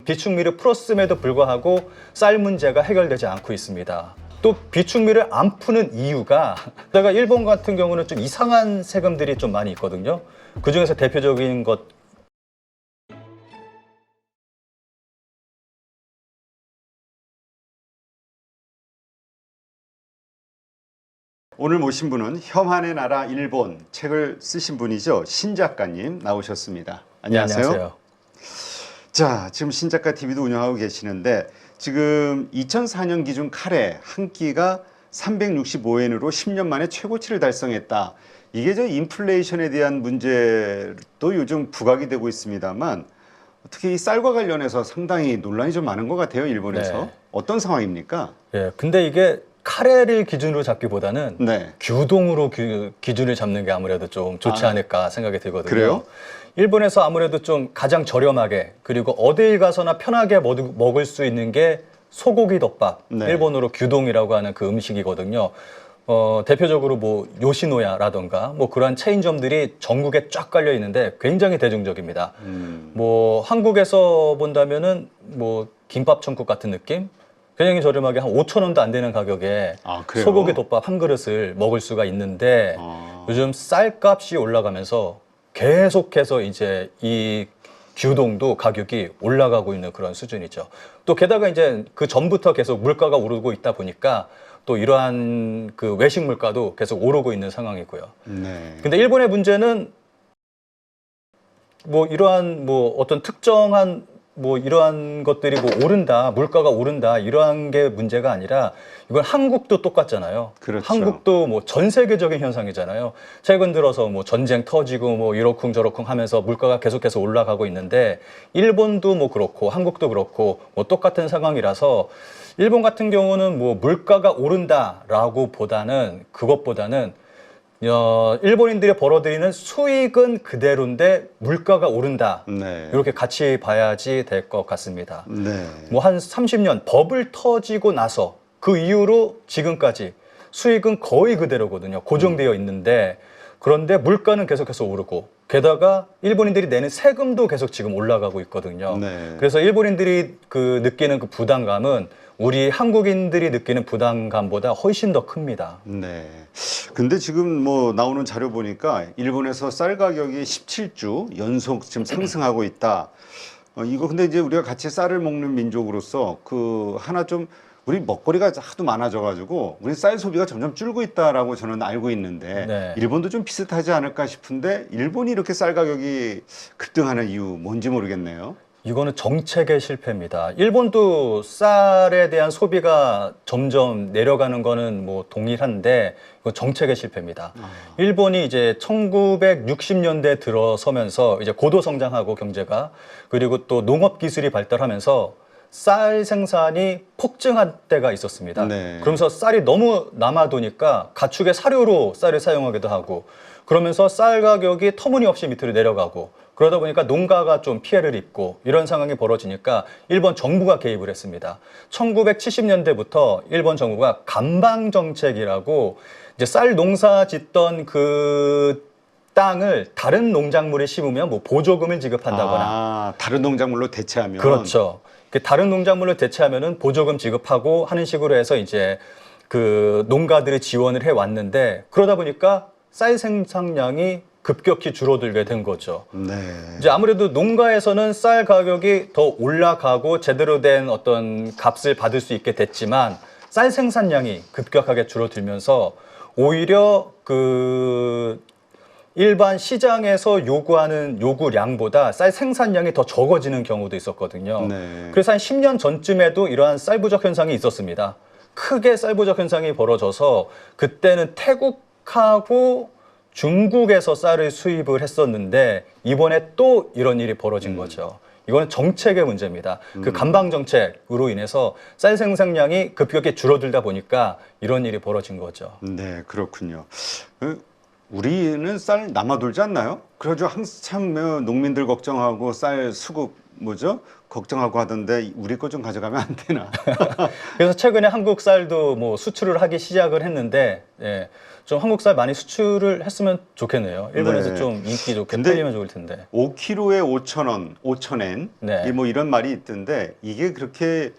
비축미를 풀었음에도 불구하고 쌀 문제가 해결되지 않고 있습니다. 또 비축미를 안 푸는 이유가 내가 일본 같은 경우는 좀 이상한 세금들이 좀 많이 있거든요. 그중에서 대표적인 것 오늘 모신 분은 혐한의 나라 일본 책을 쓰신 분이죠. 신 작가님 나오셨습니다. 안녕하세요. 안녕하세요. 자, 지금 신 작가 TV도 운영하고 계시는데 지금 2004년 기준 카레 한 끼가 365엔으로 10년 만에 최고치를 달성했다. 이게 저 인플레이션에 대한 문제도 요즘 부각이 되고 있습니다만 특히 이 쌀과 관련해서 상당히 논란이 좀 많은 것 같아요, 일본에서. 네. 어떤 상황입니까? 예, 근데 이게 카레를 기준으로 잡기보다는 네. 규동으로 기준을 잡는 게 아무래도 좀 좋지 않을까 생각이 들거든요. 그래요? 일본에서 아무래도 좀 가장 저렴하게 그리고 어딜 가서나 편하게 먹을 수 있는 게 소고기 덮밥, 네. 일본어로 규동이라고 하는 그 음식이거든요. 대표적으로 뭐 요시노야라던가 뭐 그러한 체인점들이 전국에 쫙 깔려 있는데 굉장히 대중적입니다. 뭐 한국에서 본다면은 뭐 김밥 천국 같은 느낌? 굉장히 저렴하게 한 5,000원도 안 되는 가격에 그래요? 소고기 덮밥 한 그릇을 먹을 수가 있는데 요즘 쌀값이 올라가면서 계속해서 이제 이 규동도 가격이 올라가고 있는 그런 수준이죠. 또 게다가 이제 그 전부터 계속 물가가 오르고 있다 보니까 또 이러한 그 외식 물가도 계속 오르고 있는 상황이고요. 네. 근데 일본의 문제는 뭐 이러한 뭐 어떤 특정한 뭐 이러한 것들이 뭐 오른다, 물가가 오른다 이러한 게 문제가 아니라 이건 한국도 똑같잖아요. 그렇죠. 한국도 뭐 전 세계적인 현상이잖아요. 최근 들어서 뭐 전쟁 터지고 뭐 이러쿵저러쿵 하면서 물가가 계속해서 올라가고 있는데 일본도 뭐 그렇고 한국도 그렇고 뭐 똑같은 상황이라서 일본 같은 경우는 뭐 물가가 오른다라고 보다는 그것보다는 일본인들이 벌어들이는 수익은 그대로인데 물가가 오른다. 네. 이렇게 같이 봐야지 될 것 같습니다. 네. 뭐 한 30년 버블 터지고 나서 그 이후로 지금까지 수익은 거의 그대로거든요. 고정되어 있는데 그런데 물가는 계속해서 오르고 게다가 일본인들이 내는 세금도 계속 지금 올라가고 있거든요. 네. 그래서 일본인들이 그 느끼는 그 부담감은 우리 한국인들이 느끼는 부담감보다 훨씬 더 큽니다. 네. 근데 지금 뭐 나오는 자료 보니까 일본에서 쌀 가격이 17주 연속 지금 상승하고 있다. 이거 근데 이제 우리가 같이 쌀을 먹는 민족으로서 그 하나 좀 우리 먹거리가 하도 많아져가지고 우리 쌀 소비가 점점 줄고 있다라고 저는 알고 있는데 네. 일본도 좀 비슷하지 않을까 싶은데 일본이 이렇게 쌀 가격이 급등하는 이유 뭔지 모르겠네요. 이거는 정책의 실패입니다. 일본도 쌀에 대한 소비가 점점 내려가는 거는 뭐 동일한데 이건 정책의 실패입니다. 일본이 이제 1960년대 들어서면서 이제 고도 성장하고 경제가 그리고 또 농업 기술이 발달하면서 쌀 생산이 폭증한 때가 있었습니다. 네. 그러면서 쌀이 너무 남아도니까 가축의 사료로 쌀을 사용하기도 하고 그러면서 쌀 가격이 터무니없이 밑으로 내려가고 그러다 보니까 농가가 좀 피해를 입고 이런 상황이 벌어지니까 일본 정부가 개입을 했습니다. 1970년대부터 일본 정부가 간방 정책이라고 이제 쌀 농사 짓던 그 땅을 다른 농작물에 심으면 뭐 보조금을 지급한다거나 다른 농작물로 대체하면 그렇죠. 그 다른 농작물로 대체하면은 보조금 지급하고 하는 식으로 해서 이제 그 농가들이 지원을 해 왔는데 그러다 보니까 쌀 생산량이 급격히 줄어들게 된 거죠. 네. 이제 아무래도 농가에서는 쌀 가격이 더 올라가고 제대로 된 어떤 값을 받을 수 있게 됐지만 쌀 생산량이 급격하게 줄어들면서 오히려 그 일반 시장에서 요구하는 요구량보다 쌀 생산량이 더 적어지는 경우도 있었거든요. 네. 그래서 한 10년 전쯤에도 이러한 쌀 부족 현상이 있었습니다. 크게 쌀 부족 현상이 벌어져서 그때는 태국하고 중국에서 쌀을 수입을 했었는데 이번에 또 이런 일이 벌어진 거죠. 이거는 정책의 문제입니다. 그 간방 정책으로 인해서 쌀 생산량이 급격히 줄어들다 보니까 이런 일이 벌어진 거죠. 네, 그렇군요. 우리는 쌀 남아돌지 않나요? 그래가지고 한참 농민들 걱정하고 쌀 수급 뭐죠? 걱정하고 하던데 우리 거 좀 가져가면 안 되나? 그래서 최근에 한국 쌀도 뭐 수출을 하기 시작을 했는데 예, 좀 한국 쌀 많이 수출을 했으면 좋겠네요. 일본에서 네. 좀 인기 좋게 근데 팔리면 좋을 텐데. 5kg에 5,000원, 5,000엔 네. 뭐 이런 말이 있던데 이게 그렇게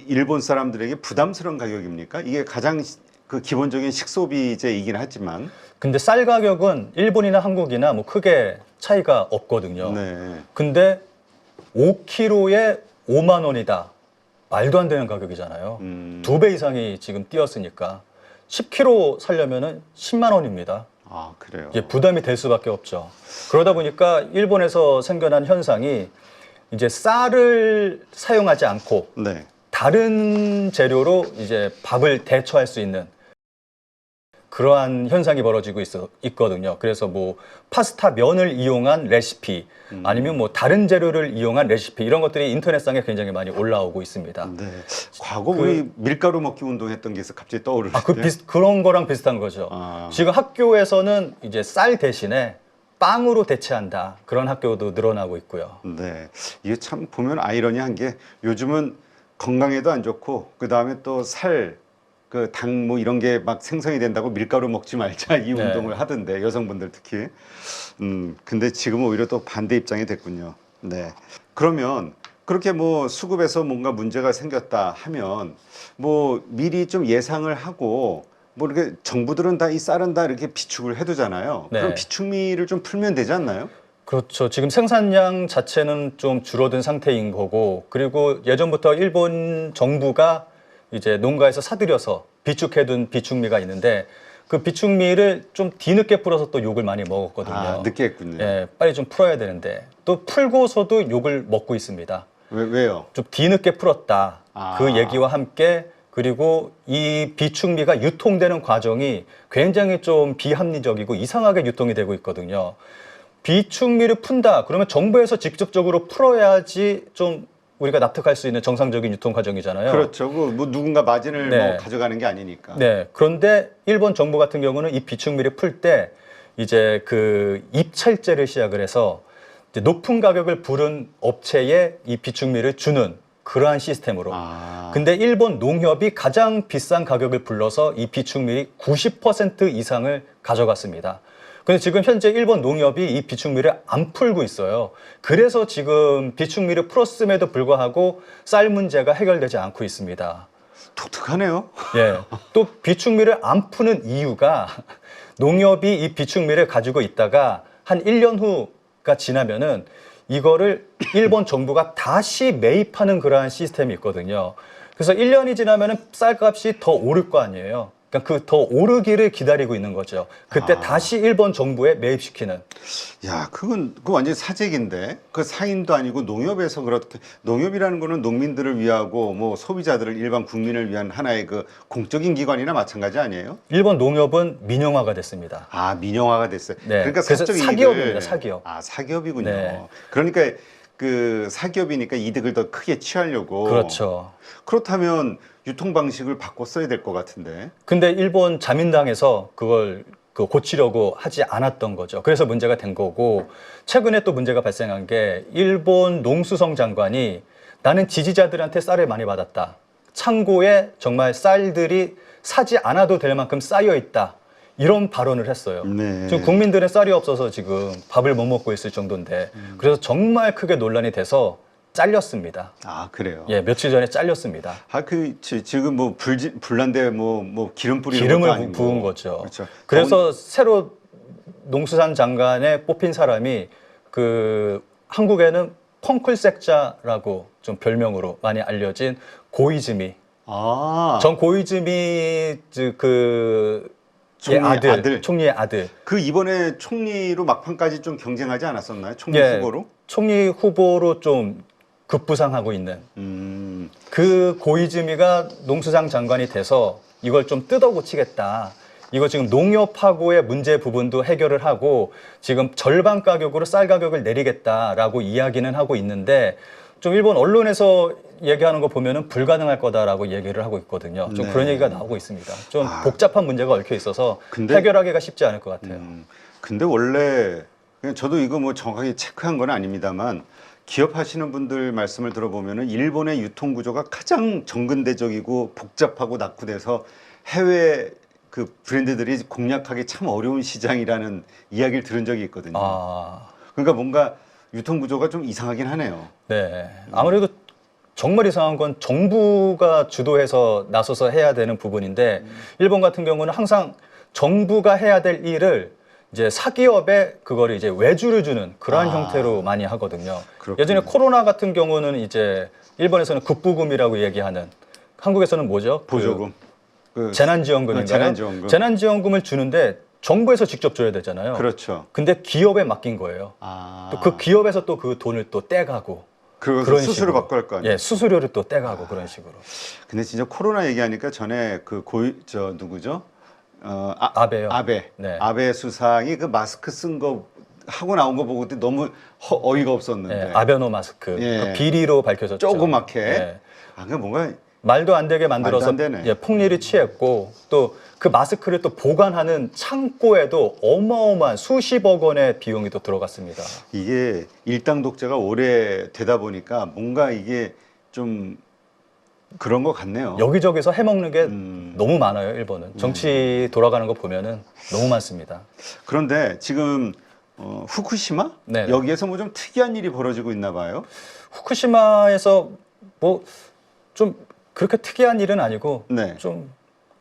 일본 사람들에게 부담스러운 가격입니까? 이게 가장 그 기본적인 식소비재이긴 하지만 근데 쌀 가격은 일본이나 한국이나 뭐 크게 차이가 없거든요. 네. 근데 5kg에 5만 원이다. 말도 안 되는 가격이잖아요. 2배 이상이 지금 뛰었으니까 10kg 살려면은 10만 원입니다. 아, 그래요. 이제 부담이 될 수밖에 없죠. 그러다 보니까 일본에서 생겨난 현상이 이제 쌀을 사용하지 않고 네. 다른 재료로 이제 밥을 대처할 수 있는 그러한 현상이 벌어지고 있거든요. 그래서 뭐 파스타 면을 이용한 레시피 아니면 뭐 다른 재료를 이용한 레시피 이런 것들이 인터넷상에 굉장히 많이 올라오고 있습니다. 네. 과거 우리 밀가루 먹기 운동했던 게 있어 갑자기 떠오르는데. 그런 거랑 비슷한 거죠. 아. 지금 학교에서는 이제 쌀 대신에 빵으로 대체한다. 그런 학교도 늘어나고 있고요. 네. 이게 참 보면 아이러니한 게 요즘은 건강에도 안 좋고 그다음에 또 살 그 당 뭐 이런 게 막 생성이 된다고 밀가루 먹지 말자 이 네. 운동을 하던데 여성분들 특히 근데 지금은 오히려 또 반대 입장이 됐군요. 네. 그러면 그렇게 뭐 수급에서 뭔가 문제가 생겼다 하면 뭐 미리 좀 예상을 하고 뭐 이렇게 정부들은 다 이 쌀은 다 이렇게 비축을 해두잖아요. 네. 그럼 비축미를 좀 풀면 되지 않나요? 그렇죠. 지금 생산량 자체는 좀 줄어든 상태인 거고, 그리고 예전부터 일본 정부가 이제 농가에서 사들여서 비축해둔 비축미가 있는데, 그 비축미를 좀 뒤늦게 풀어서 또 욕을 많이 먹었거든요. 아, 늦게 했군요. 예, 빨리 좀 풀어야 되는데, 또 풀고서도 욕을 먹고 있습니다. 왜요? 좀 뒤늦게 풀었다. 아. 그 얘기와 함께, 그리고 이 비축미가 유통되는 과정이 굉장히 좀 비합리적이고 이상하게 유통이 되고 있거든요. 비축미를 푼다. 그러면 정부에서 직접적으로 풀어야지 좀 우리가 납득할 수 있는 정상적인 유통 과정이잖아요. 그렇죠. 그뭐 누군가 마진을 네. 뭐 가져가는 게 아니니까. 네. 그런데 일본 정부 같은 경우는 이 비축미를 풀 때 이제 그 입찰제를 시작을 해서 이제 높은 가격을 부른 업체에 이 비축미를 주는 그러한 시스템으로. 아. 근데 일본 농협이 가장 비싼 가격을 불러서 이 비축미 90% 이상을 가져갔습니다. 근데 지금 현재 일본 농협이 이 비축미를 안 풀고 있어요. 그래서 지금 비축미를 풀었음에도 불구하고 쌀 문제가 해결되지 않고 있습니다. 독특하네요. 예. 또 비축미를 안 푸는 이유가 농협이 이 비축미를 가지고 있다가 한 1년 후가 지나면은 이거를 일본 정부가 다시 매입하는 그러한 시스템이 있거든요. 그래서 1년이 지나면은 쌀값이 더 오를 거 아니에요. 그러니까 그 더 오르기를 기다리고 있는 거죠. 그때 다시 일본 정부에 매입시키는. 야, 그거 완전 사재기인데. 그 상인도 아니고 농협에서 그렇게 농협이라는 거는 농민들을 위하고 뭐 소비자들을 일반 국민을 위한 하나의 그 공적인 기관이나 마찬가지 아니에요? 일본 농협은 민영화가 됐습니다. 아, 민영화가 됐어요. 네. 그러니까 그래서 사적 사기업입니다, 이익을 사기업. 아, 사기업이군요. 네. 그러니까 그 사기업이니까 이득을 더 크게 취하려고. 그렇죠. 그렇다면 유통 방식을 바꿨어야 될 것 같은데. 근데 일본 자민당에서 그걸 고치려고 하지 않았던 거죠. 그래서 문제가 된 거고, 최근에 또 문제가 발생한 게 일본 농수성 장관이 나는 지지자들한테 쌀을 많이 받았다. 창고에 정말 쌀들이 사지 않아도 될 만큼 쌓여 있다. 이런 발언을 했어요. 네. 지금 국민들은 쌀이 없어서 지금 밥을 못 먹고 있을 정도인데, 그래서 정말 크게 논란이 돼서 잘렸습니다. 아, 그래요. 예, 며칠 전에 잘렸습니다. 아, 지금 뭐 불난데 뭐 기름 뿌리는 것도 기름을 아니고. 부은 거죠. 그렇죠. 그래서 새로 농수산 장관에 뽑힌 사람이 그 한국에는 펑클색자라고 좀 별명으로 많이 알려진 고이즈미. 아, 전 고이즈미 총리의 아들. 그 이번에 총리로 막판까지 좀 경쟁하지 않았었나요? 총리 예, 후보로? 총리 후보로 좀 급부상하고 있는 그 고이즈미가 농수산 장관이 돼서 이걸 좀 뜯어고치겠다. 이거 지금 농협하고의 문제 부분도 해결을 하고 지금 절반 가격으로 쌀 가격을 내리겠다라고 이야기는 하고 있는데 좀 일본 언론에서 얘기하는 거 보면은 불가능할 거다라고 얘기를 하고 있거든요. 좀 네. 그런 얘기가 나오고 있습니다. 좀 복잡한 문제가 얽혀 있어서 근데- 해결하기가 쉽지 않을 것 같아요. 근데 원래 그냥 저도 이거 뭐 정확하게 체크한 건 아닙니다만 기업 하시는 분들 말씀을 들어보면은 일본의 유통 구조가 가장 정근대적이고 복잡하고 낙후돼서 해외 그 브랜드들이 공략하기 참 어려운 시장이라는 이야기를 들은 적이 있거든요. 아, 그러니까 뭔가 유통 구조가 좀 이상하긴 하네요. 네. 아무래도 정말 이상한 건 정부가 주도해서 나서서 해야 되는 부분인데 일본 같은 경우는 항상 정부가 해야 될 일을 이제 사기업에 그거를 이제 외주를 주는 그러한 아. 형태로 많이 하거든요. 그렇군요. 예전에 코로나 같은 경우는 이제 일본에서는 국부금이라고 얘기하는 한국에서는 뭐죠? 보조금. 그 재난지원금인가요? 재난지원금. 재난지원금을 주는데 정부에서 직접 줘야 되잖아요. 그렇죠. 근데 기업에 맡긴 거예요. 아. 또 그 기업에서 또 그 돈을 또 떼가고 그래서 그런 수수료 식으로. 받고 할 거 아니에요. 예, 수수료를 또 떼가고 그런 식으로. 근데 진짜 코로나 얘기하니까 전에 그 저 누구죠? 아베요. 아베. 네. 아베 수상이 그 마스크 쓴 거 하고 나온 거 보고 그때 너무 어이가 없었는데. 예, 아베노 마스크 예. 그 비리로 밝혀졌죠. 조그맣게. 예. 아, 그 뭔가 말도 안 되게 만들어서 말도 안 되네. 예, 폭리를 취했고 또 그 마스크를 또 보관하는 창고에도 어마어마한 수십억 원의 비용이 또 들어갔습니다. 이게 일당 독재가 오래 되다 보니까 뭔가 이게 좀 그런 것 같네요. 여기저기서 해먹는 게 음. 너무 많아요. 일본은 정치 돌아가는 거 보면은 너무 많습니다. 그런데 지금 후쿠시마 네. 여기에서 뭐 좀 특이한 일이 벌어지고 있나 봐요. 후쿠시마에서 뭐 좀 그렇게 특이한 일은 아니고 네. 좀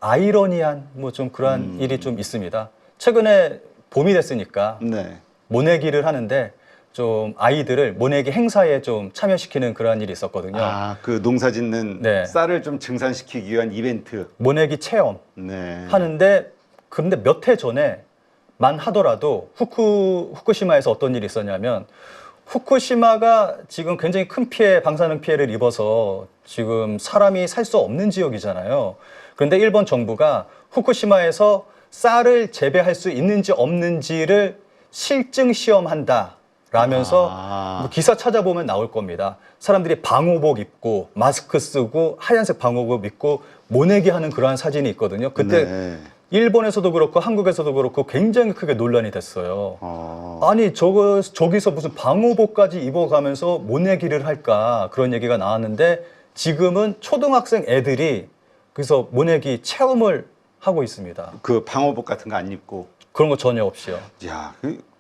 아이러니한 뭐 좀 그러한 일이 좀 있습니다. 최근에 봄이 됐으니까 네. 모내기를 하는데 좀 아이들을 모내기 행사에 좀 참여시키는 그러한 일이 있었거든요. 아, 그 농사 짓는 네. 쌀을 좀 증산시키기 위한 이벤트. 모내기 체험 네. 하는데 그런데 몇 해 전에만 하더라도 후쿠시마에서 어떤 일이 있었냐면 후쿠시마가 지금 굉장히 큰 방사능 피해를 입어서 지금 사람이 살 수 없는 지역이잖아요. 그런데 일본 정부가 후쿠시마에서 쌀을 재배할 수 있는지 없는지를 실증 시험한다. 라면서 아. 뭐 기사 찾아보면 나올 겁니다. 사람들이 방호복 입고 마스크 쓰고 하얀색 방호복 입고 모내기 하는 그러한 사진이 있거든요. 그때 네. 일본에서도 그렇고 한국에서도 그렇고 굉장히 크게 논란이 됐어요. 아니 저기서 무슨 방호복까지 입어가면서 모내기를 할까 그런 얘기가 나왔는데 지금은 초등학생 애들이 그래서 모내기 체험을 하고 있습니다. 그 방호복 같은 거 안 입고. 그런 거 전혀 없이요. 야,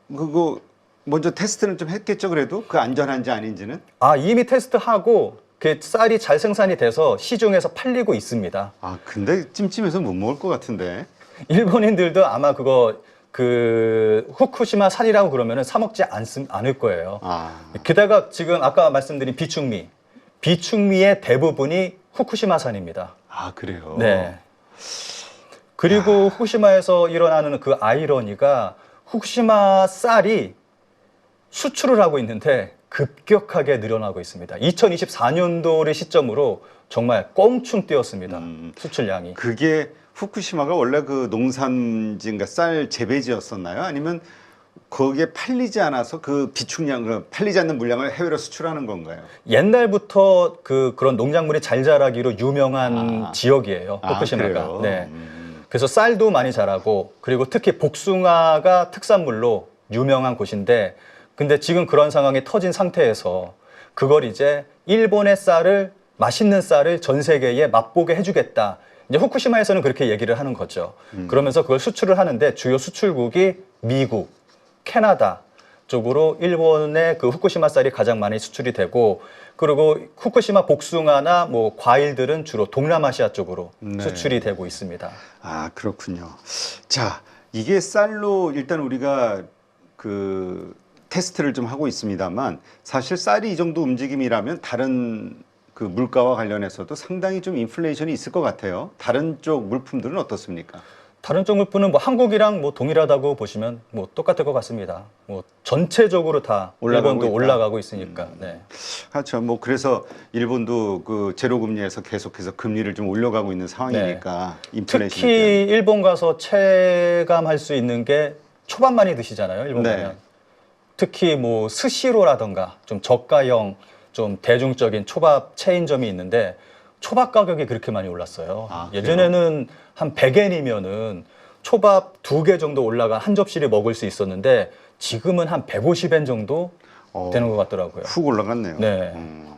그거 먼저 테스트는 좀 했겠죠, 그래도? 그 안전한지 아닌지는? 아 이미 테스트하고 그 쌀이 잘 생산이 돼서 시중에서 팔리고 있습니다. 아, 근데 찜찜해서 못 먹을 것 같은데. 일본인들도 아마 그거 그 후쿠시마 쌀이라고 그러면은 사 먹지 않을 거예요. 아, 게다가 지금 아까 말씀드린 비축미의 대부분이 후쿠시마산입니다. 아 그래요? 네. 그리고 후쿠시마에서 일어나는 그 아이러니가 후쿠시마 쌀이 수출을 하고 있는데 급격하게 늘어나고 있습니다. 2024년도를 시점으로 정말 껑충 뛰었습니다. 수출량이. 그게 후쿠시마가 원래 그 농산지인가 쌀 재배지였었나요? 아니면 거기에 팔리지 않아서 그 비축량, 팔리지 않는 물량을 해외로 수출하는 건가요? 옛날부터 그런 농작물이 잘 자라기로 유명한 지역이에요. 후쿠시마가. 그래요? 네. 그래서 쌀도 많이 자라고 그리고 특히 복숭아가 특산물로 유명한 곳인데 근데 지금 그런 상황이 터진 상태에서 그걸 이제 일본의 쌀을 맛있는 쌀을 전 세계에 맛보게 해주겠다. 이제 후쿠시마에서는 그렇게 얘기를 하는 거죠. 그러면서 그걸 수출을 하는데 주요 수출국이 미국, 캐나다 쪽으로 일본의 그 후쿠시마 쌀이 가장 많이 수출이 되고 그리고 후쿠시마 복숭아나 뭐 과일들은 주로 동남아시아 쪽으로 네. 수출이 되고 있습니다. 아, 그렇군요. 자, 이게 쌀로 일단 우리가 그 테스트를 좀 하고 있습니다만 사실 쌀이 이 정도 움직임이라면 다른 그 물가와 관련해서도 상당히 좀 인플레이션이 있을 것 같아요. 다른 쪽 물품들은 어떻습니까? 다른 쪽 물품은 뭐 한국이랑 뭐 동일하다고 보시면 뭐 똑같을 것 같습니다. 뭐 전체적으로 다 올라가고 일본도 있다. 올라가고 있으니까. 네. 그렇죠. 뭐 그래서 일본도 그 제로 금리에서 계속해서 금리를 좀 올려가고 있는 상황이니까 인플레이션. 특히 일본 가서 체감할 수 있는 게 초밥 많이 드시잖아요. 일본 네. 가면. 특히 뭐 스시로라던가 좀 저가형 좀 대중적인 초밥 체인점이 있는데 초밥 가격이 그렇게 많이 올랐어요. 아, 그래요? 예전에는 한 100엔이면은 초밥 2개 정도 올라간 한 접시를 먹을 수 있었는데 지금은 한 150엔 정도 되는 것 같더라고요. 훅 올라갔네요. 네.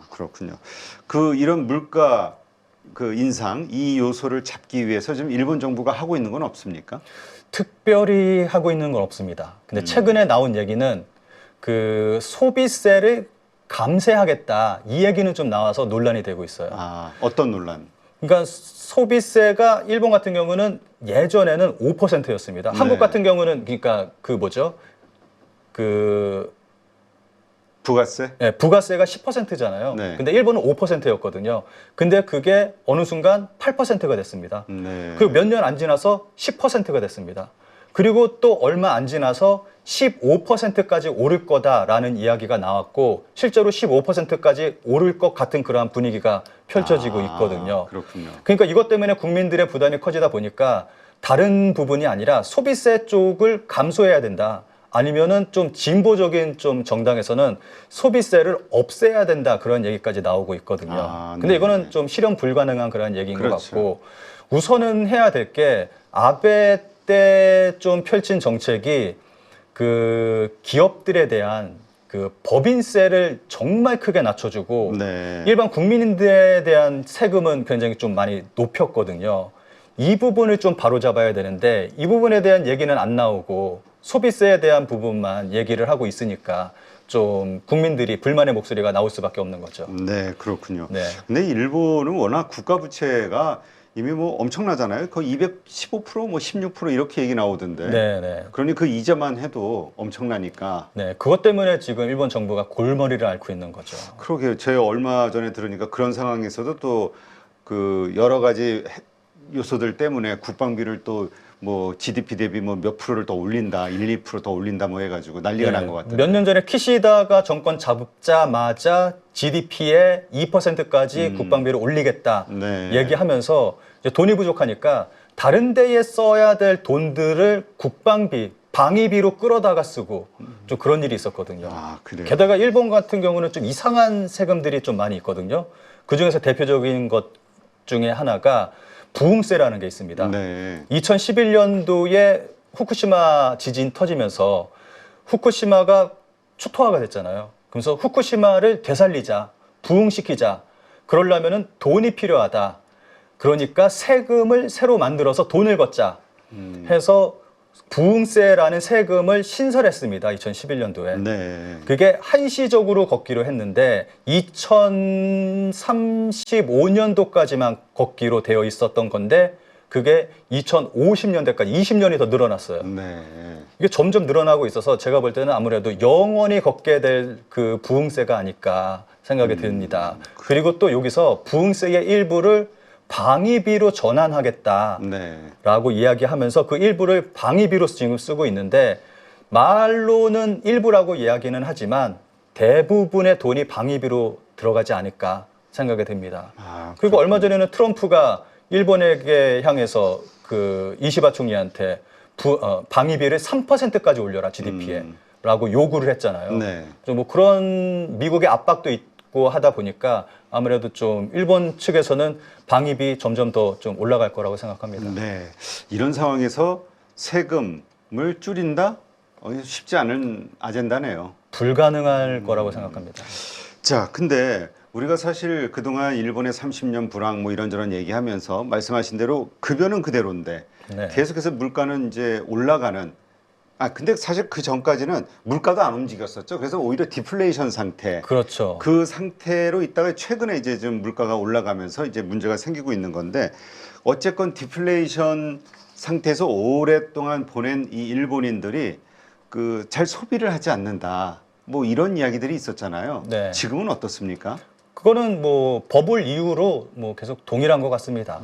그렇군요. 그 이런 물가 그 인상 이 요소를 잡기 위해서 지금 일본 정부가 하고 있는 건 없습니까? 특별히 하고 있는 건 없습니다. 근데 최근에 나온 얘기는 그 소비세를 감세하겠다 이 얘기는 좀 나와서 논란이 되고 있어요. 아, 어떤 논란? 그러니까 소비세가 일본 같은 경우는 예전에는 5%였습니다. 네. 한국 같은 경우는 그러니까 그 뭐죠? 그 부가세? 부가세가 10%잖아요. 네. 근데 일본은 5%였거든요. 근데 그게 어느 순간 8%가 됐습니다. 네. 그리고 몇 년 안 지나서 10%가 됐습니다. 그리고 또 얼마 안 지나서 15%까지 오를 거다라는 이야기가 나왔고 실제로 15%까지 오를 것 같은 그러한 분위기가 펼쳐지고 있거든요. 그렇군요. 그러니까 이것 때문에 국민들의 부담이 커지다 보니까 다른 부분이 아니라 소비세 쪽을 감소해야 된다. 아니면은 좀 진보적인 좀 정당에서는 소비세를 없애야 된다 그런 얘기까지 나오고 있거든요. 근데 네. 이거는 좀 실현 불가능한 그런 얘기인 것 그렇죠. 같고 우선은 해야 될 게 아베 때 좀 펼친 정책이 그 기업들에 대한 그 법인세를 정말 크게 낮춰주고 네. 일반 국민들에 대한 세금은 굉장히 좀 많이 높였거든요. 이 부분을 좀 바로잡아야 되는데 이 부분에 대한 얘기는 안 나오고 소비세에 대한 부분만 얘기를 하고 있으니까 좀 국민들이 불만의 목소리가 나올 수밖에 없는 거죠. 네, 그렇군요. 네. 근데 일본은 워낙 국가 부채가 이미 뭐 엄청나잖아요. 거의 215%, 뭐 16% 이렇게 얘기 나오던데. 네, 네. 그러니 그 이자만 해도 엄청나니까. 네, 그것 때문에 지금 일본 정부가 골머리를 앓고 있는 거죠. 그러게요. 제가 얼마 전에 들으니까 그런 상황에서도 또 그 여러 가지 요소들 때문에 국방비를 또 뭐 GDP 대비 뭐 몇 프로를 더 올린다, 1, 2%더 올린다 뭐 해가지고 난리가 난 것 같아요. 몇 년 전에 키시다가 정권 잡자마자 GDP의 2%까지 국방비를 올리겠다 네. 얘기하면서 이제 돈이 부족하니까 다른 데에 써야 될 돈들을 국방비, 방위비로 끌어다가 쓰고 좀 그런 일이 있었거든요. 아, 그래요. 게다가 일본 같은 경우는 좀 이상한 세금들이 좀 많이 있거든요. 그 중에서 대표적인 것 중에 하나가 부흥세라는 게 있습니다. 네. 2011년도에 후쿠시마 지진 터지면서 후쿠시마가 초토화가 됐잖아요. 그래서 후쿠시마를 되살리자, 부흥시키자. 그러려면은 돈이 필요하다. 그러니까 세금을 새로 만들어서 돈을 걷자 해서 부흥세라는 세금을 신설했습니다. 2011년도에. 네. 그게 한시적으로 걷기로 했는데 2035년도까지만 걷기로 되어 있었던 건데 그게 2050년대까지 20년이 더 늘어났어요. 네. 이게 점점 늘어나고 있어서 제가 볼 때는 아무래도 영원히 걷게 될 그 부흥세가 아닐까 생각이 듭니다. 그리고 또 여기서 부흥세의 일부를 방위비로 전환하겠다라고 네. 이야기하면서 그 일부를 방위비로 지금 쓰고 있는데 말로는 일부라고 이야기는 하지만 대부분의 돈이 방위비로 들어가지 않을까 생각이 됩니다. 아, 그리고 얼마 전에는 트럼프가 일본에게 향해서 그 이시바 총리한테 방위비를 3%까지 올려라 GDP에 라고 요구를 했잖아요. 네. 좀 뭐 그런 미국의 압박도 있고 하다 보니까 아무래도 좀 일본 측에서는 방위비 점점 더 좀 올라갈 거라고 생각합니다. 네. 이런 상황에서 세금을 줄인다? 쉽지 않은 아젠다네요. 불가능할 거라고 생각합니다. 자, 근데 우리가 사실 그동안 일본의 30년 불황 뭐 이런저런 얘기하면서 말씀하신 대로 급여는 그대로인데 네. 계속해서 물가는 이제 올라가는 근데 사실 그 전까지는 물가도 안 움직였었죠. 그래서 오히려 디플레이션 상태. 그렇죠. 그 상태로 있다가 최근에 이제 좀 물가가 올라가면서 이제 문제가 생기고 있는 건데 어쨌건 디플레이션 상태에서 오랫동안 보낸 이 일본인들이 그 잘 소비를 하지 않는다. 뭐 이런 이야기들이 있었잖아요. 네. 지금은 어떻습니까? 그거는 뭐 버블 이후로 뭐 계속 동일한 것 같습니다.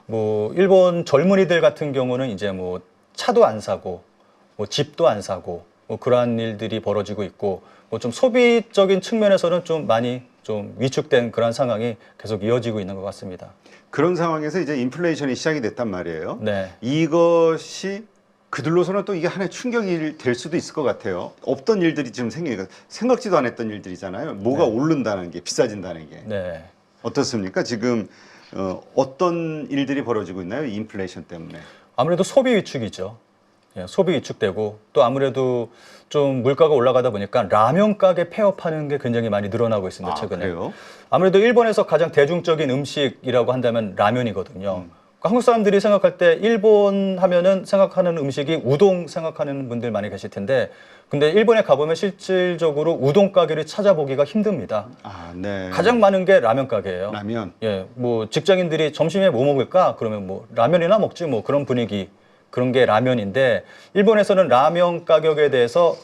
뭐 일본 젊은이들 같은 경우는 이제 뭐 차도 안 사고 뭐 집도 안 사고 뭐 그러한 일들이 벌어지고 있고 뭐 좀 소비적인 측면에서는 좀 많이 좀 위축된 그런 상황이 계속 이어지고 있는 것 같습니다. 그런 상황에서 이제 인플레이션이 시작이 됐단 말이에요. 네. 이것이 그들로서는 또 이게 하나의 충격이 될 수도 있을 것 같아요. 없던 일들이 지금 생기니까 생각지도 않았던 일들이잖아요. 뭐가 네. 오른다는 게, 비싸진다는 게. 네. 어떻습니까? 지금 어떤 일들이 벌어지고 있나요? 이 인플레이션 때문에. 아무래도 소비 위축이죠. 예, 소비 위축되고 또 아무래도 좀 물가가 올라가다 보니까 라면 가게 폐업하는 게 굉장히 많이 늘어나고 있습니다. 최근에. 그래요? 아무래도 일본에서 가장 대중적인 음식이라고 한다면 라면이거든요. 그러니까 한국 사람들이 생각할 때 일본 하면은 생각하는 음식이 우동 생각하는 분들 많이 계실 텐데 근데 일본에 가보면 실질적으로 우동 가게를 찾아보기가 힘듭니다. 아, 네. 가장 많은 게 라면 가게예요. 라면. 예, 뭐 직장인들이 점심에 뭐 먹을까? 그러면 뭐 라면이나 먹지 뭐 그런 분위기 그런 게 라면인데 일본에서는 라면 가격에 대해서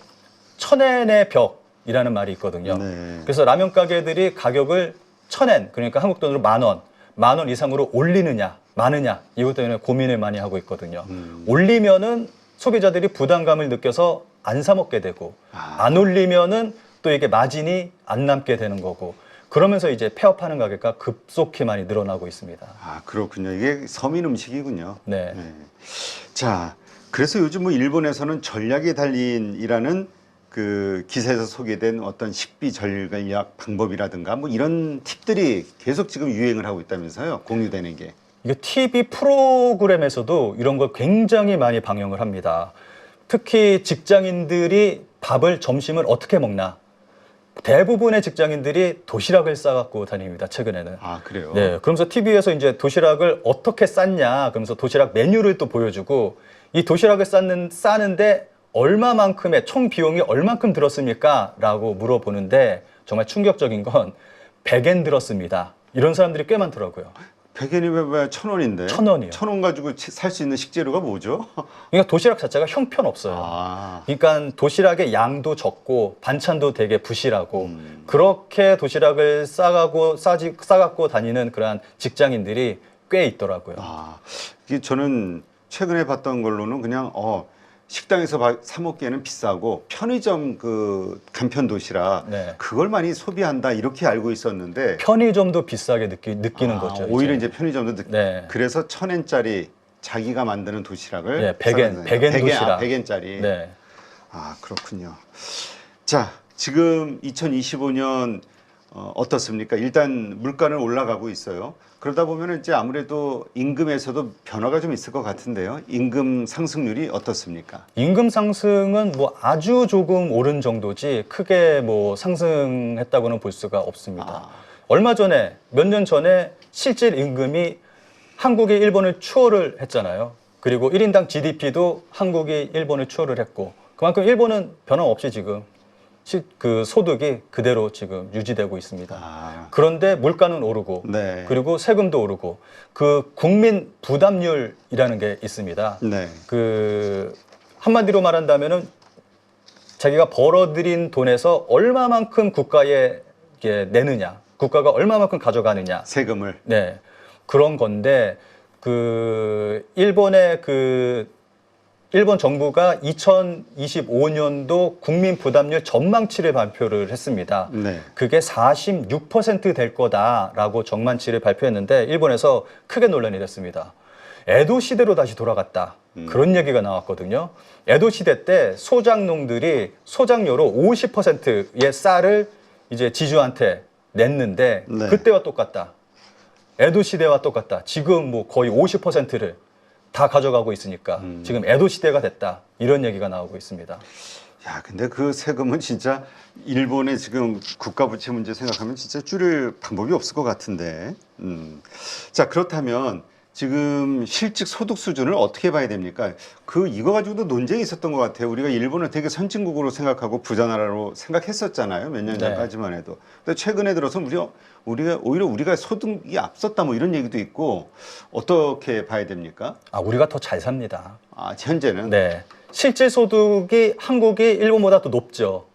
천엔의 벽이라는 말이 있거든요. 네. 그래서 라면 가게들이 가격을 천엔 그러니까 한국 돈으로 만 원 이상으로 올리느냐 마느냐 이것 때문에 고민을 많이 하고 있거든요. 올리면은 소비자들이 부담감을 느껴서 안 사 먹게 되고 안 올리면은 또 이게 마진이 안 남게 되는 거고 그러면서 이제 폐업하는 가게가 급속히 많이 늘어나고 있습니다. 아, 그렇군요. 이게 서민 음식이군요. 네. 네. 자, 그래서 요즘 뭐 일본에서는 전략에 달린이라는 그 기사에서 소개된 어떤 식비 전략 방법이라든가 뭐 이런 팁들이 계속 지금 유행을 하고 있다면서요. 공유되는 게. 이게 TV 프로그램에서도 이런 걸 굉장히 많이 방영을 합니다. 특히 직장인들이 밥을 점심을 어떻게 먹나 대부분의 직장인들이 도시락을 싸갖고 다닙니다. 최근에는. 아, 그래요? 네, 그러면서 TV에서 이제 도시락을 어떻게 쌌냐, 그러면서 도시락 메뉴를 또 보여주고 이 도시락을 싸는데 얼마만큼의 총 비용이 얼만큼 들었습니까? 라고 물어보는데 정말 충격적인 건 100엔 들었습니다. 이런 사람들이 꽤 많더라고요. 100엔이 왜 1,000원인데? 1,000원이요. 1,000원 가지고 살 수 있는 식재료가 뭐죠? 그러니까 도시락 자체가 형편없어요. 아, 그러니까 도시락의 양도 적고 반찬도 되게 부실하고 그렇게 도시락을 싸갖고 다니는 그러한 직장인들이 꽤 있더라고요. 아, 이게 저는 최근에 봤던 걸로는 그냥 식당에서 사 먹기에는 비싸고 편의점 그 간편 도시락 네. 그걸 많이 소비한다 이렇게 알고 있었는데 편의점도 비싸게 느끼는 거죠. 오히려 이제 편의점도 네. 그래서 1,000엔짜리 자기가 만드는 도시락을 네, 100엔 도시락. 100엔짜리. 네. 아, 그렇군요. 자, 지금 2025년 어떻습니까? 일단 물가는 올라가고 있어요. 그러다 보면 이제 아무래도 임금에서도 변화가 좀 있을 것 같은데요. 임금 상승률이 어떻습니까? 임금 상승은 뭐 아주 조금 오른 정도지 크게 뭐 상승했다고는 볼 수가 없습니다. 얼마 전에 몇 년 전에 실질 임금이 한국이 일본을 추월을 했잖아요. 그리고 1인당 GDP도 한국이 일본을 추월을 했고 그만큼 일본은 변함없이 지금 그 소득이 그대로 지금 유지되고 있습니다. 그런데 물가는 오르고 네. 그리고 세금도 오르고 그 국민 부담률이라는 게 있습니다. 네. 그 한마디로 말한다면은 자기가 벌어들인 돈에서 얼마만큼 국가에 이게 내느냐, 국가가 얼마만큼 가져가느냐, 세금을. 네 그런 건데 그 일본 정부가 2025년도 국민 부담률 전망치를 발표를 했습니다. 네. 그게 46%될 거다라고 전망치를 발표했는데 일본에서 크게 논란이 됐습니다. 에도 시대로 다시 돌아갔다. 그런 얘기가 나왔거든요. 에도 시대 때 소작농들이 소작료로 50%의 쌀을 이제 지주한테 냈는데 네. 그때와 똑같다. 에도 시대와 똑같다. 지금 뭐 거의 50%를 다 가져가고 있으니까 지금 에도 시대가 됐다. 이런 얘기가 나오고 있습니다. 야, 근데 그 세금은 진짜 일본의 지금 국가 부채 문제 생각하면 진짜 줄일 방법이 없을 것 같은데. 자, 그렇다면 지금 실직 소득 수준을 어떻게 봐야 됩니까? 이거 가지고도 논쟁이 있었던 것 같아요. 우리가 일본을 되게 선진국으로 생각하고 부자 나라로 생각했었잖아요. 몇 년 전까지만 해도. 근데 최근에 들어서 오히려 우리가 소득이 앞섰다 뭐 이런 얘기도 있고 어떻게 봐야 됩니까? 우리가 더 잘 삽니다. 현재는? 네. 실질 소득이 한국이 일본보다 더 높죠.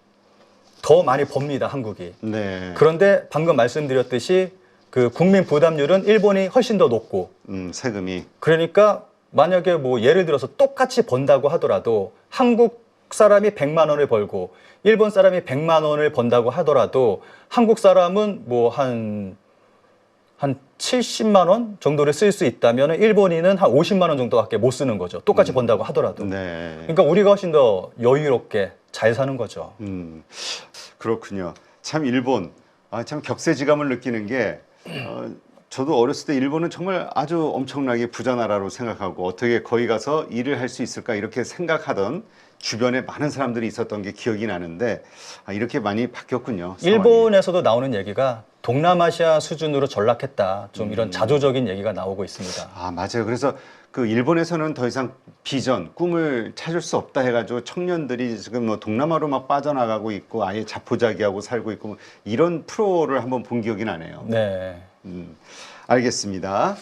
더 많이 법니다, 한국이. 네. 그런데 방금 말씀드렸듯이 그 국민 부담률은 일본이 훨씬 더 높고 세금이. 그러니까 만약에 뭐 예를 들어서 똑같이 번다고 하더라도 한국 사람이 100만 원을 벌고 일본 사람이 100만 원을 번다고 하더라도 한국 사람은 뭐 한 70만 원 정도를 쓸 수 있다면 일본인은 한 50만 원 정도밖에 못 쓰는 거죠. 똑같이 번다고 하더라도. 네. 그러니까 우리가 훨씬 더 여유롭게 잘 사는 거죠. 그렇군요. 참 일본 참 격세지감을 느끼는 게 저도 어렸을 때 일본은 정말 아주 엄청나게 부자 나라로 생각하고 어떻게 거기 가서 일을 할 수 있을까 이렇게 생각하던 주변에 많은 사람들이 있었던 게 기억이 나는데 이렇게 많이 바뀌었군요. 상황이. 일본에서도 나오는 얘기가 동남아시아 수준으로 전락했다. 좀 이런 자조적인 얘기가 나오고 있습니다. 아, 맞아요. 그래서 그 일본에서는 더 이상 비전, 꿈을 찾을 수 없다 해가지고 청년들이 지금 뭐 동남아로 막 빠져나가고 있고 아예 자포자기하고 살고 있고 뭐 이런 프로를 한번 본 기억이 나네요. 네. 알겠습니다.